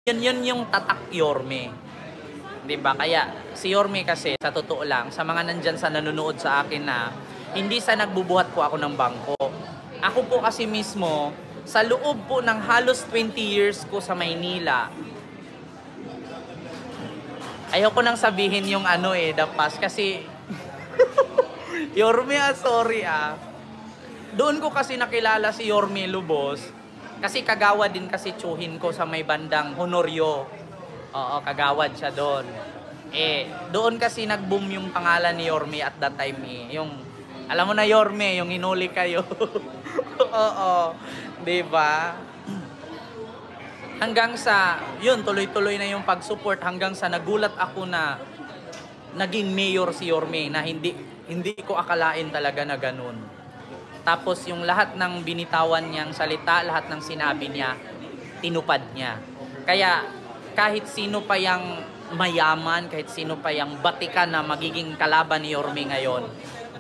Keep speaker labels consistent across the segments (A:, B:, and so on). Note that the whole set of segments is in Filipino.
A: Yun yung tatak Yorme. 'Di ba? Kaya si Yorme kasi sa totoo lang, sa mga nandyan sa nanonood sa akin na hindi sa nagbubuhat po ako ng bangko. Ako po kasi mismo sa loob po ng halos 20 years ko sa Maynila. Ayoko nang sabihin yung the past kasi Yorme sorry Doon ko kasi nakilala si Yorme Lubos kasi kagawad din kasi tsuhin ko sa may bandang Honorio. Oo, kagawad siya doon. Doon kasi nag-boom yung pangalan ni Yorme at that time Yung, alam mo na Yorme, yung hinuli kayo. Oo, diba? Hanggang sa, yun, tuloy-tuloy na yung pag-support hanggang sa nagulat ako na naging mayor si Yorme na hindi ko akalain talaga na ganun. Tapos yung lahat ng binitawan niyang salita, lahat ng sinabi niya, tinupad niya. Kaya kahit sino pa yung mayaman, kahit sino pa yung batikan na magiging kalaban ni Yorme ngayon,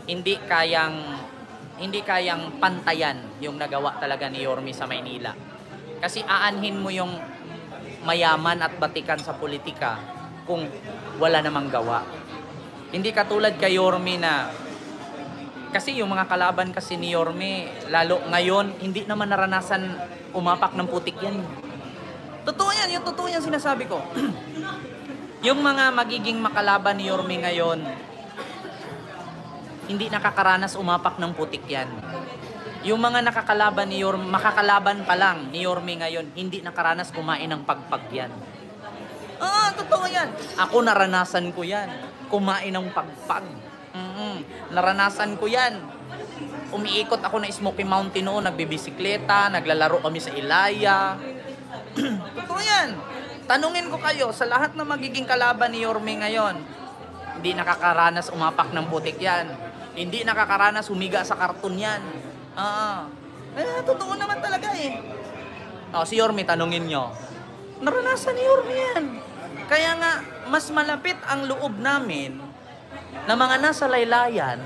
A: hindi kayang pantayan yung nagawa talaga ni Yorme sa Maynila. Kasi aanhin mo yung mayaman at batikan sa politika kung wala namang gawa. Hindi katulad kay Yorme na kasi yung mga kalaban kasi ni Yorme, lalo ngayon, hindi naman naranasan umapak ng putik yan. Totoo yan, yung totoo yan sinasabi ko. Yung mga magiging makalaban ni Yorme ngayon, hindi nakakaranas umapak ng putik yan. Yung mga nakakalaban ni Yorme, makakalaban pa lang ni Yorme ngayon, hindi nakaranas kumain ng pagpag yan. Totoo yan. Ako naranasan ko yan. Kumain ng pagpag. Naranasan ko yan. Umiikot ako na Smoky Mountain noon, nagbibisikleta, naglalaro kami sa Ilaya. Totoo yan. Tanungin ko kayo, sa lahat na magiging kalaban ni Yorme ngayon, hindi nakakaranas umapak ng putik yan. Hindi nakakaranas humiga sa karton yan. Totoo naman talaga si Yorme, tanungin nyo. Naranasan ni Yorme yan. Kaya nga, mas malapit ang loob namin na mga nasa laylayan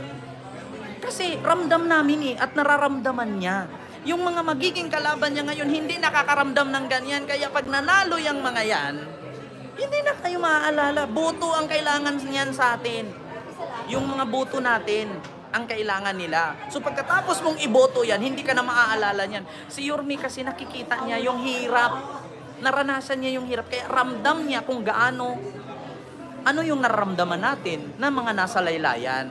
A: kasi ramdam namin at nararamdaman niya. Yung mga magiging kalaban niya ngayon hindi nakakaramdam ng ganyan. Kaya pag nanalo yung mga yan, hindi na kayo maaalala. Boto ang kailangan niyan sa atin. Yung mga boto natin ang kailangan nila. So pagkatapos mong iboto yan, hindi ka na maaalala niyan. Si Yorme kasi nakikita niya yung hirap. Naranasan niya yung hirap. Kaya ramdam niya kung gaano ano yung nararamdaman natin na mga nasa laylayan.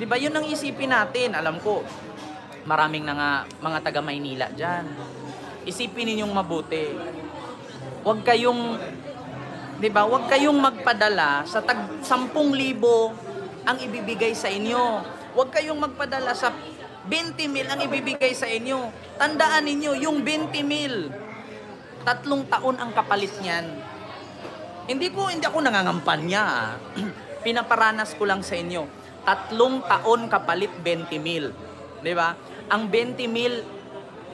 A: Diba? Yun ang isipin natin. Alam ko, maraming mga taga Maynila dyan. Isipin ninyong mabuti. Huwag kayong, diba? Huwag kayong magpadala sa 10,000 ang ibibigay sa inyo. Huwag kayong magpadala sa 20,000 ang ibibigay sa inyo. Tandaan ninyo, yung 20,000, 3 taon ang kapalit niyan. Hindi ako nangangampanya. Pinaparanas ko lang sa inyo. 3 taon kapalit 20,000. 'Di ba? Ang 20,000,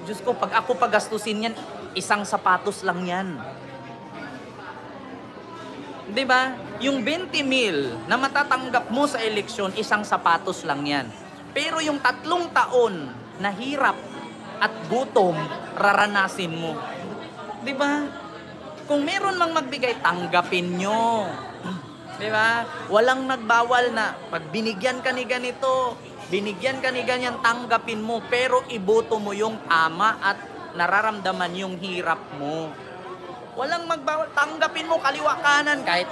A: Diyos ko, pag ako pagastusin yan, isang sapatos lang yan. 'Di ba? Yung 20,000 na matatanggap mo sa eleksyon, isang sapatos lang yan. Pero yung 3 taon na hirap at gutom, raranasin mo. 'Di ba? Kung meron mang magbigay, tanggapin nyo. Diba? Walang nagbawal na pag binigyan ka ni ganito, binigyan ka ni ganyan, tanggapin mo. Pero iboto mo yung tama at nararamdaman yung hirap mo. Walang magbawal, tanggapin mo kaliwa kanan. Kahit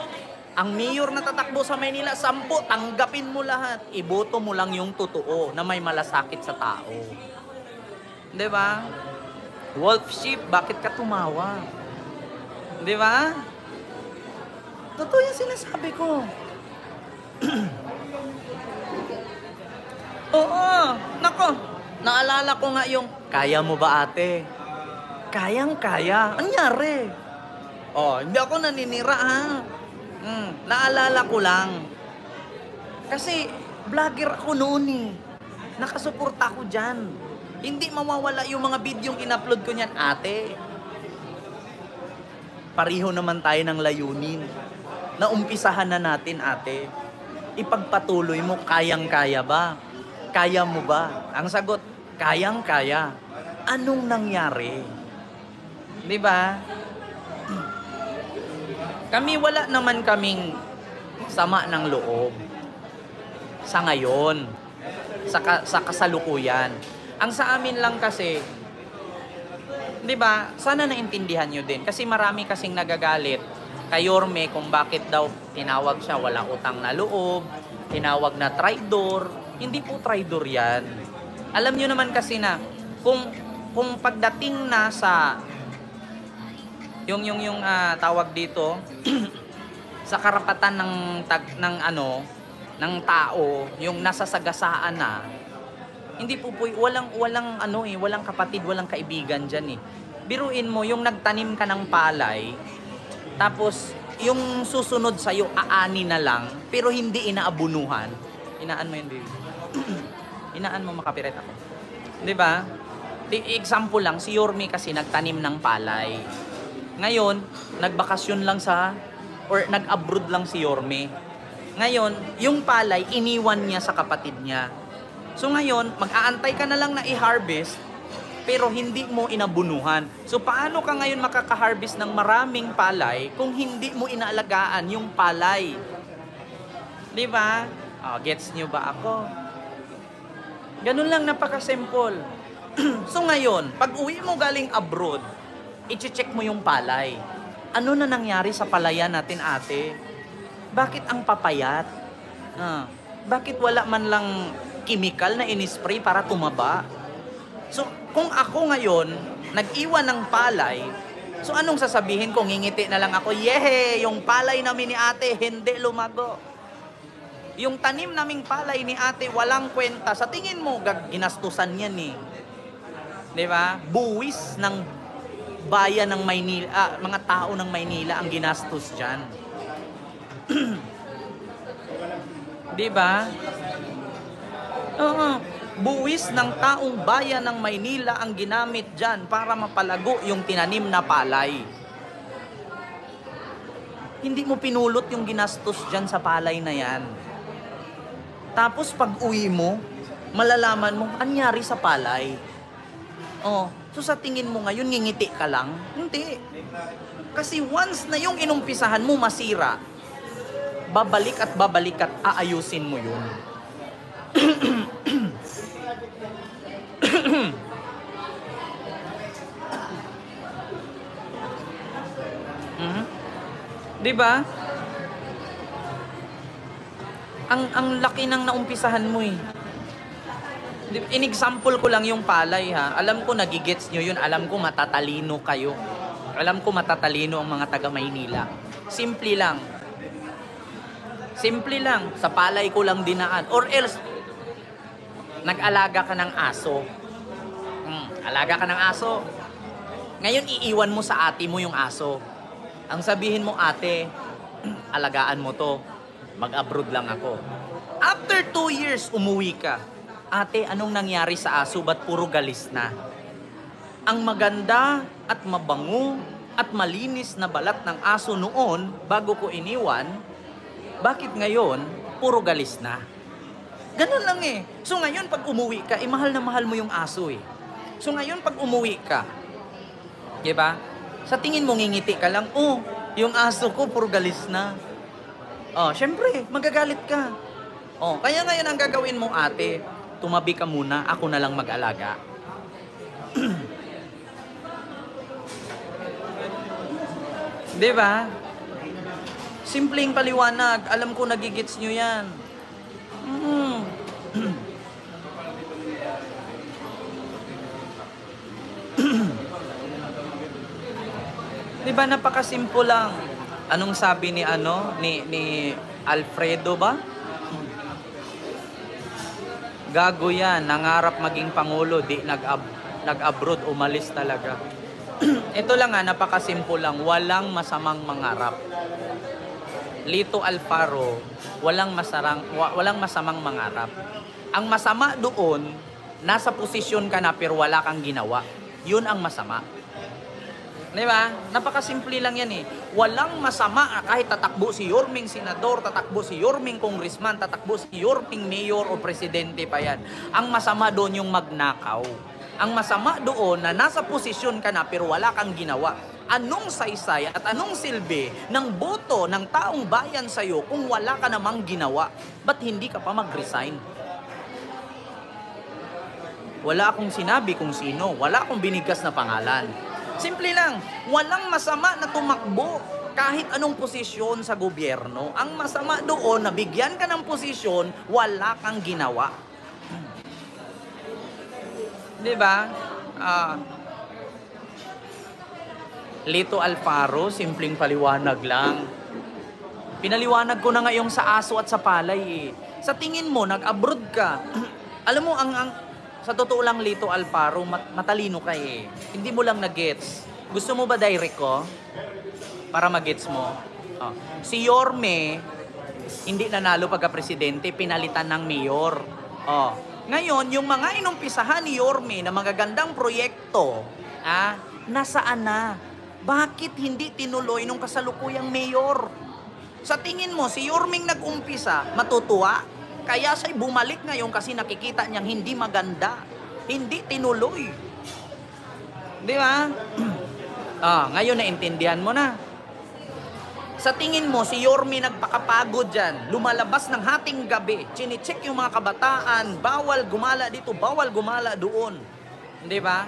A: ang mayor na tatakbo sa Maynila, 10, tanggapin mo lahat. Iboto mo lang yung totoo na may malasakit sa tao. Diba? Wolf sheep, bakit ka tumawa? Di ba? Totoo yung sinasabi ko. Oo. Nako. Naalala ko nga yung, kaya mo ba ate? Kayang-kaya. Anyari? Hindi ako naninira Naalala ko lang. Kasi, vlogger ako noon Nakasuporta ako dyan. Hindi mawawala yung mga videong in-upload ko niyan, ate. Pareho naman tayo ng layunin. Naumpisahan na natin, ate. Ipagpatuloy mo, kayang-kaya ba? Kaya mo ba? Ang sagot, kayang-kaya. Anong nangyari? 'Di ba? Kami wala naman kaming sama ng loob sa ngayon, sa kasalukuyan. Ang sa amin lang kasi, di ba, sana naintindihan nyo din. Kasi marami kasing nagagalit kay Yorme kung bakit daw tinawag siya walang utang na loob, tinawag na traidor. Hindi po traidor yan. Alam nyo naman kasi na, kung pagdating na sa yung tawag dito sa karapatan ng tao, yung nasa sagasaan na, hindi po walang kapatid, walang kaibigan diyan eh. Biruin mo yung nagtanim ka ng palay, tapos yung susunod sa iyo aani na lang, pero hindi inaabunuhan. Inaan mo yun, baby. Inaan mo, makapiret ako. 'Di ba? Example lang, si Yorme kasi nagtanim ng palay. Ngayon, nagbakasyon lang nag-abroad lang si Yorme. Ngayon, yung palay, iniwan niya sa kapatid niya. So ngayon, mag-aantay ka na lang na i-harvest, pero hindi mo inabunuhan. So paano ka ngayon makaka-harvest ng maraming palay kung hindi mo inaalagaan yung palay? Di ba? Oh, gets nyo ba ako? Ganun lang, napaka-simple. So ngayon, pag uwi mo galing abroad, i-check mo yung palay. Ano na nangyari sa palayan natin, ate? Bakit ang papayat? Bakit wala man lang chemical na inispray para tumaba? So, kung ako ngayon, nag-iwan ng palay, so anong sasabihin ko? Ngingiti na lang ako, yehe, yung palay namin ni ate, hindi lumago. Yung tanim naming palay ni ate, walang kwenta. Sa tingin mo, ginastusan yan eh. Di ba? Buwis ng bayan ng Maynila, mga tao ng Maynila ang ginastos dyan. Di ba? Oo. Buwis ng taong bayan ng Maynila ang ginamit dyan para mapalago yung tinanim na palay. Hindi mo pinulot yung ginastos dyan sa palay na yan. Tapos pag uwi mo, malalaman mo, anyari sa palay. Oh, so sa tingin mo ngayon, ngingiti ka lang? Hindi. Kasi once na yung inumpisahan mo masira, babalik at aayusin mo yun. Di ba? Ang laki ng naumpisahan mo eh. In-example ko lang yung palay ha. Alam ko nagigets nyo yun. Alam ko matatalino kayo. Alam ko matatalino ang mga taga Maynila. Simple lang. Simple lang. Sa palay ko lang dinaan. Or else, nag-alaga ka ng aso. Alaga ka ng aso. Ngayon, iiwan mo sa ate mo yung aso. Ang sabihin mo, ate, alagaan mo to. Mag-abroad lang ako. After 2 years, umuwi ka. Ate, anong nangyari sa aso? Ba't puro galis na? Ang maganda at mabango at malinis na balat ng aso noon, bago ko iniwan, bakit ngayon, puro galis na? Ganun lang eh. So ngayon, pag umuwi ka, mahal na mahal mo yung aso eh. So ngayon, pag umuwi ka, diba? Sa tingin mo, ngingiti ka lang, oh, yung aso ko, puro galis na. Oh, syempre, magagalit ka. Oh, kaya ngayon ang gagawin mo, ate, tumabi ka muna, ako na lang mag-alaga. Diba? Simpleng paliwanag. Alam ko nagigits nyo yan. Diba, napakasimple lang. Anong sabi ni Alfredo ba? Gago yan, nangarap maging pangulo, di nag-abroad, umalis talaga. Ito lang napakasimple lang, walang masamang mangarap. Lito Alfaro, walang masamang mangarap. Ang masama doon, nasa posisyon ka na pero wala kang ginawa. Yun ang masama. Di ba? Napakasimple lang yan eh. Walang masama kahit tatakbo si Yorming senador, tatakbo si Yorming congressman, tatakbo si Yorming mayor o presidente pa yan. Ang masama doon yung magnakaw. Ang masama doon na nasa posisyon ka na pero wala kang ginawa. Anong saysay at anong silbi ng boto ng taong bayan sa'yo kung wala ka namang ginawa? Ba't hindi ka pa mag-resign? Wala akong sinabi kung sino, wala akong binigkas na pangalan. Simple lang, walang masama na tumakbo kahit anong posisyon sa gobyerno. Ang masama doon, nabigyan ka ng posisyon, wala kang ginawa. Diba? Lito Alfaro, simpleng paliwanag lang. Pinaliwanag ko na ngayong sa aso at sa palay eh. Sa tingin mo, nag-abroad ka. Alam mo, sa totoo lang, Lito Alfaro, matalino ka eh. Hindi mo lang na-gets. Gusto mo ba direct ko? Para mag-gets mo. Si Yorme, hindi nanalo pagka-presidente, pinalitan ng mayor. Ngayon, yung mga inumpisahan ni Yorme na magagandang proyekto, nasaan na? Bakit hindi tinuloy nung kasalukuyang mayor? Sa tingin mo, si Yormeng nag-umpisa, matutuwa? Kaya siya'y bumalik ngayon kasi nakikita niyang hindi maganda. Hindi tinuloy. Di ba? Ngayon naintindihan mo na. Sa tingin mo, si Yorme nagpakapagod dyan, lumalabas ng hating gabi, chine-check yung mga kabataan, bawal gumala dito, bawal gumala doon. Di ba?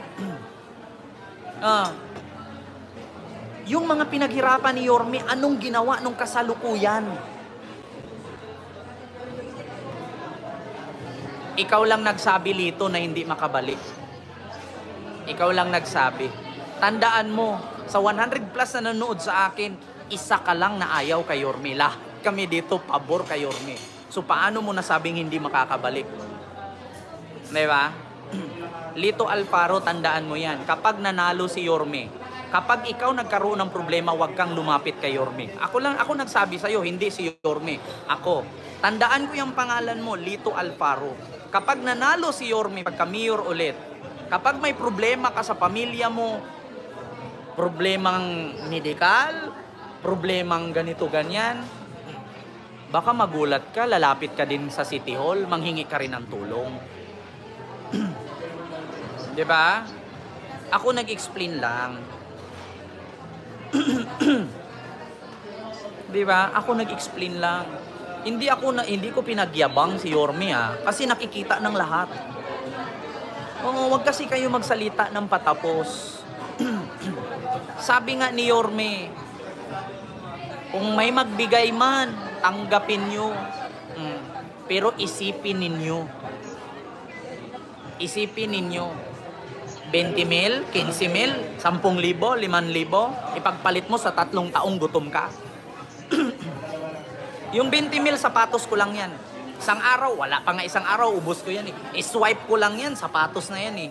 A: Yung mga pinaghirapan ni Yorme, anong ginawa nung kasalukuyan? Ikaw lang nagsabi, Lito, na hindi makabalik. Ikaw lang nagsabi. Tandaan mo, sa 100 plus na nanonood sa akin, isa ka lang na ayaw kay Yorme. Lahat kami dito pabor kay Yorme. So paano mo nasabing hindi makakabalik? Diba? Lito Alfaro, tandaan mo yan. Kapag nanalo si Yorme, kapag ikaw nagkaroon ng problema, huwag kang lumapit kay Yorme. Ako nagsabi sa'yo, hindi si Yorme. Ako. Tandaan ko yung pangalan mo, Lito Alfaro. Kapag nanalo si Yorme, pagka-mayor ulit, kapag may problema ka sa pamilya mo, problemang medikal, problemang ganito-ganyan, baka magulat ka, lalapit ka din sa City Hall, manghingi ka rin ng tulong. Diba? Ako nag-explain lang. Diba? Ako nag-explain lang. Hindi ko pinagyabang si Yorme kasi nakikita ng lahat. Wag kasi kayo magsalita ng patapos. Sabi nga ni Yorme, kung may magbigay man, tanggapin nyo. Pero isipin ninyo. Isipin ninyo. 20 mil, 15 mil, 10,000, 5,000, ipagpalit mo sa 3 taong gutom ka. Yung 20 mil, sapatos ko lang yan. Isang araw, wala pa nga isang araw, ubos ko yan eh. I-swipe ko lang yan, sapatos na yan eh.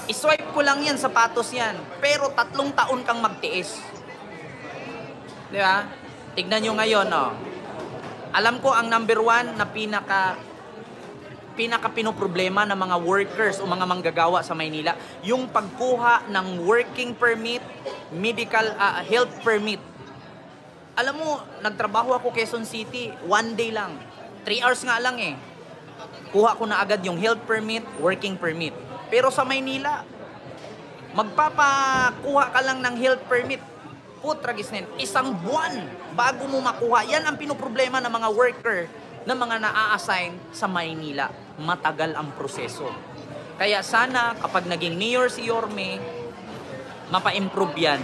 A: I-swipe ko lang yan, sapatos yan. Pero 3 taon kang magtiis. Di ba? Tignan nyo ngayon, Alam ko ang number 1 na pinaka pinoproblema ng mga workers o mga manggagawa sa Maynila, yung pagkuha ng working permit, medical health permit. Alam mo, nagtrabaho ako Quezon City, 1 day lang. 3 hours nga lang eh. Kuha ko na agad yung health permit, working permit. Pero sa Maynila, magpapakuha ka lang ng health permit, putragisnin, 1 buwan bago mo makuha. Yan ang pinoproblema ng mga worker na mga naa-assign sa Maynila. Matagal ang proseso. Kaya sana kapag naging mayor si Yorme, mapa-improve yan.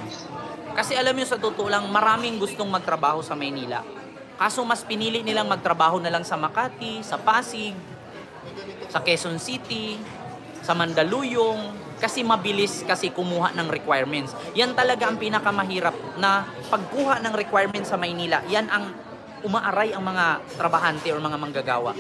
A: Kasi alam nyo, sa totoo lang, maraming gustong magtrabaho sa Maynila. Kaso mas pinili nilang magtrabaho na lang sa Makati, sa Pasig, sa Quezon City, sa Mandaluyong, kasi mabilis kasi kumuha ng requirements. Yan talaga ang pinakamahirap na pagkuha ng requirements sa Maynila. Yan ang umaaray ang mga trabahante o mga manggagawa.